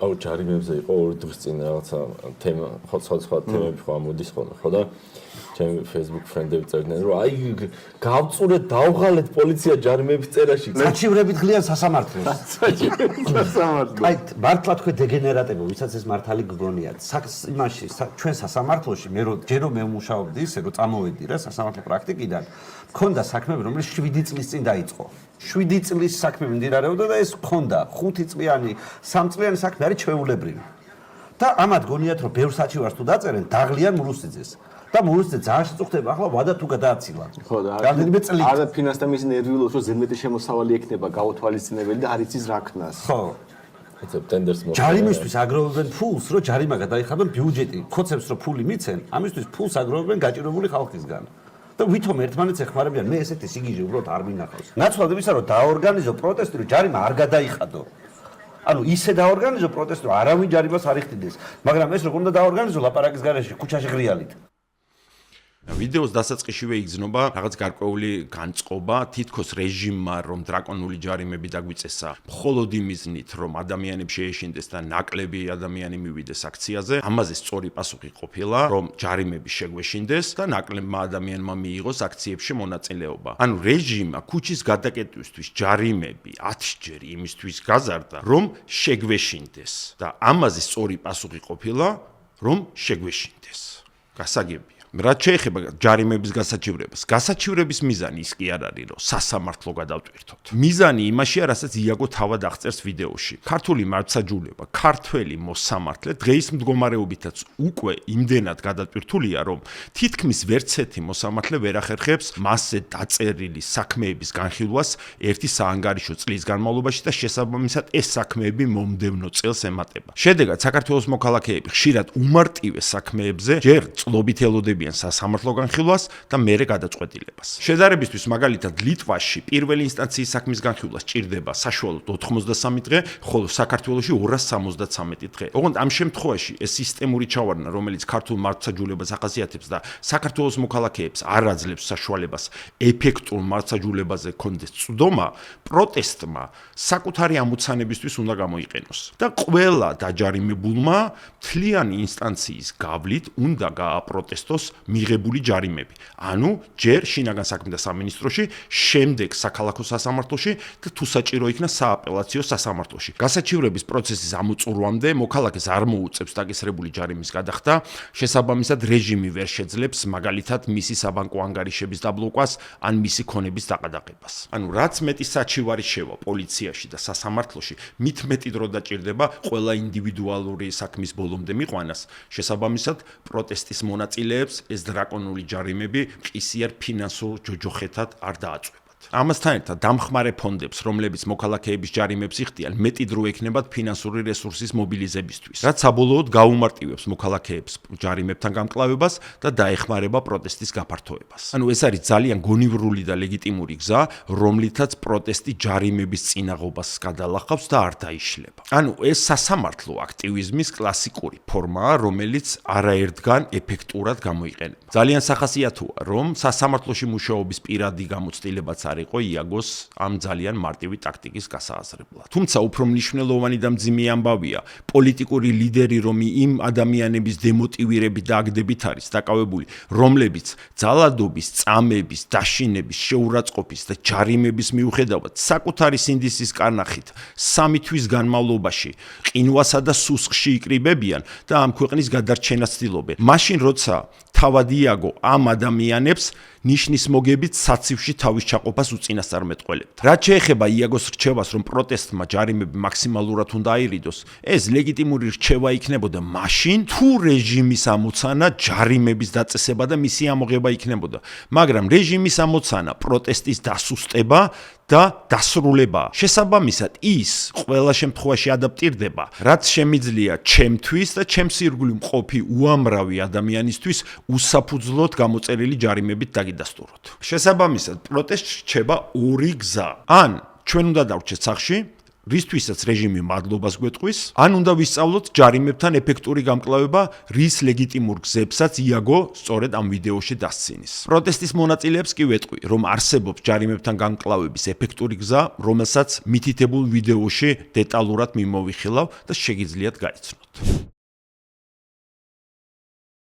აუ ჯარიმებზე იყო ორი დღის წინ რაღაცა თემა, სხვა თემები ხო ამოდის ხოლმე, ხო და ჩემი Facebook ფრენდები წერდნენ, რომ აი გავწურეთ, დავღალეთ პოლიცია ჯარიმების წერაში. საჩივრებით ღლიან სასამართლოს. სასამართლო. აი მართლა თქვენ დეგენერატები, ვისაც ეს მართალი გგონიათ. იმაში ჩვენ სასამართლოში მე ჯერო მე ვმუშაობდი ისე რომ წამოვედი რა სასამართლო პრაქტიკიდან. მქონდა საქმეები, რომელიც 7 წლის წინ დაიწყო. 7 წლის საქმე მიმდინარეობდა და ეს მქონდა 5 წლიანი, 3 წლიანი საქმე არის ჩვეულებრივი. და ამათ გონიათ რომ ბევრ საჩივარს თუ დაწერენ, დაღლიან მურუსიძეს. და მურუსიძე ძალიან შეწუხდება, ახლა ვადა თუ გადააცილა. ხო და რამდენიმე წელი. არა ფინანსთა მისი ნერვიულობს, რომ ზედმეტი შემოსავალი ექნება გაუთვალისწინებელი და არ იცის რა ქნას. ხო. ეცებ ტენდერს მოხდა. ჯარიმისთვის აგროვებენ ფულს, რომ ჯარიმა გადაიხადონ ბიუჯეტი. ხოცებს რომ ფული მიცენ, ამისთვის ფულს აგროვებენ გაჭირებული ხალხისგან. და ვითომ ერთმანეთს ეხმარებიან, მე ესეთი სიგიჟე უბრალოდ არ მინახავს. ნაცვლად იმისა, რომ დაორგანიზო პროტესტი, რომ ჯარიმა არ გადაიხადო. ანუ ისე დაორგანიზო პროტესტი, რომ არავინ ჯარიმას არ იხდიდეს, მაგრამ ეს როგორ უნდა დაორგანიზო ლაპარაკის გარეშე, ქუჩაში ღრიალით. ვიდეოს დასაწყისშივე იგრძნობა რაღაც გარკვეული განწყობა თითქოს რეჟიმმა რომ დრაკონული ჯარიმები დაგვიწესა მხოლოდ იმიზნით რომ ადამიანებს შეეშინდეს და ნაკლები ადამიანი მივიდეს აქციაზე ამაზე სწორი პასუხი ყოფილა რომ ჯარიმები შეგვეშინდეს და ნაკლებმა ადამიანმა მიიღოს აქციებში მონაწილეობა ანუ რეჟიმმა ქუჩის გადაკეტვისთვის ჯარიმები 10-ჯერ იმისთვის გაზარდა რომ შეგვეშინდეს და ამაზე სწორი პასუხი ყოფილა რომ შეგვეშინდეს გასაგებია რაც შეეხება ჯარიმების გასაჩივრების მიზანი ის კი არ არის რომ სასამართლო გადავტვირთოთ. მიზანი იმაშია, რასაც იაგო თავად აღწერს ვიდეოში. ქართული მართლმსაჯულება, ქართველი მოსამართლე დღეის მდგომარეობითაც უკვე იმდენად გადატვირთულია, რომ თითქმის ვერცერთი მოსამართლე ვერ ახერხებს მასზე დაწერილი საქმეების განხილვას ერთი საანგარიშო წლის განმავლობაში და შესაბამისად ეს საქმეები მომდევნო წელს ემატება. შედეგად საქართველოს მოქალაქეები ხშირად უმარტივე საქმეებზე ჯერ წლობით ელოდებიან სასამართლო განხილვას და მერე გადაწყვეტილებას. შედარებისთვის მაგალითად ლიტვაში პირველი ინსტანციის საქმის განხილვა სჭირდება საშუალოდ 83 დღე, ხოლო საქართველოში 273 დღე. ოღონდ ამ შემთხვევაში ეს სისტემური ჩავარდნა, რომელიც ქართულ მართლმსაჯულებას ახასიათებს და საქართველოს მოქალაქეებს არ აძლევს საშუალებას ეფექტურ მართლმსაჯულებაზე კონდეს წვდომა, პროტესტმა საკუთარი ამოცანებისთვის უნდა გამოიყენოს. და ყველა დაჯარიმებულმა მთლიანი ინსტანციის გავლით უნდა გააპროტესტოს მიღებული ჯარიმები. ანუ ჯერ შინაგან საქმეთა სამინისტროში, შემდეგ საქალაქო სასამართლოში და თუ საჭირო იქნა სააპელაციო სასამართლოში. გასაჩივრების პროცესის ამოწურვამდე მოქალაქეს არ მოუწევს დაკისრებული ჯარიმის გადახდა, შესაბამისად რეჟიმი ვერ შეძლებს მაგალითად მისი საბანკო ანგარიშების დაბლოკვას ან მისი ქონების დაყადაღებას. ანუ რაც მეტი საჩივარი შევა პოლიციაში და სასამართლოში, მით მეტი დრო დაჭირდება ყველა ინდივიდუალური საქმის ბოლომდე მიყვანას. შესაბამისად პროტესტის მონაწილეებს ეს დრაკონული ჯარიმები ყისიერ ფინანსურ ჯოჯოხეთად არ დააწვევ. ამასთან ერთად დამხმარე ფონდებს, რომლებიც მოქალაქეების ჯარიმებს იხდიან, მეტი დრო ექნებათ ფინანსური რესურსის მობილიზებისთვის, რაც საბოლოოდ გაუმარტივებს მოქალაქეებს ჯარიმებთან გამკლავებას და დაეხმარება პროტესტის გაფართოებას. ანუ ეს არის ძალიან გონივრული და ლეგიტიმური გზა, რომლითაც პროტესტი ჯარიმების წინაღობას გადალახავს და არ დაიშლება. ანუ ეს სასამართლო აქტივიზმის კლასიკური ფორმაა, რომელიც არაერთგან ეფექტურად გამოიყენება. ძალიან სახასიათოა, რომ სასამართლოში მუშაობის პირადი გამოცდილებაც არ იყო იაგოს ამ ძალიან მარტივი ტაქტიკის გასააზრებლად. თუმცა უფრო მნიშვნელოვანი და მძიმე ამბავია, პოლიტიკური ლიდერი რომ იმ ადამიანების დემოტივირებით და აგდებით არის დაკავებული, რომლებიც ძალადობის, წამების, დაშინების, შეურაცხყოფის და ჯარიმების მიუხედავად საკუთარი სინდისის კარნახით 3 თვის განმავლობაში ყინვასა და სუსხში იკრიბებიან და ამ ქვეყნის გადარჩენას ცდილობენ. მაშინ როცა თავად იაგო ამ ადამიანებს ნიშნის მოგებით საცივში თავის ჩაყოფას უწინასწარ მეტყველებთ. რაც შეეხება იაგოს რჩევას, რომ პროტესტმა ჯარიმები მაქსიმალურად უნდა აირიდოს, ეს ლეგიტიმური რჩევა იქნებოდა მაშინ, თუ რეჟიმის ამოცანა ჯარიმების დაწესება და მისი ამოღება იქნებოდა. მაგრამ რეჟიმის ამოცანა პროტესტის დასუსტება და დასრულება. შესაბამისად, ის ყველა შემთხვევაში ადაპტირდება, რაც შემიძლია ჩემთვის და ჩემს ირგვლივ მყოფი უამრავი ადამიანისთვის უსაფუძვლოდ გამოწერილი ჯარიმებით დაგიდასტუროთ. შესაბამისად, პროტესტს რჩება ორი გზა. ან ჩვენ უნდა დავრჩეთ სახლში რისთვისაც რეჟიმი მადლობას გვეტყვის, ან უნდა ვისწავლოთ ჯარიმებთან ეფექტური გამკლავება, რის ლეგიტიმურ გზებსაც იაგო სწორედ ამ ვიდეოში დასცინის. პროტესტის მონაწილეებს კი ვეტყვი, რომ არსებობს ჯარიმებთან გამკლავების ეფექტური გზა, რომელსაც მითითებულ ვიდეოში დეტალურად მიმოვიხილავ და შეგიძლიათ გაიცნოთ.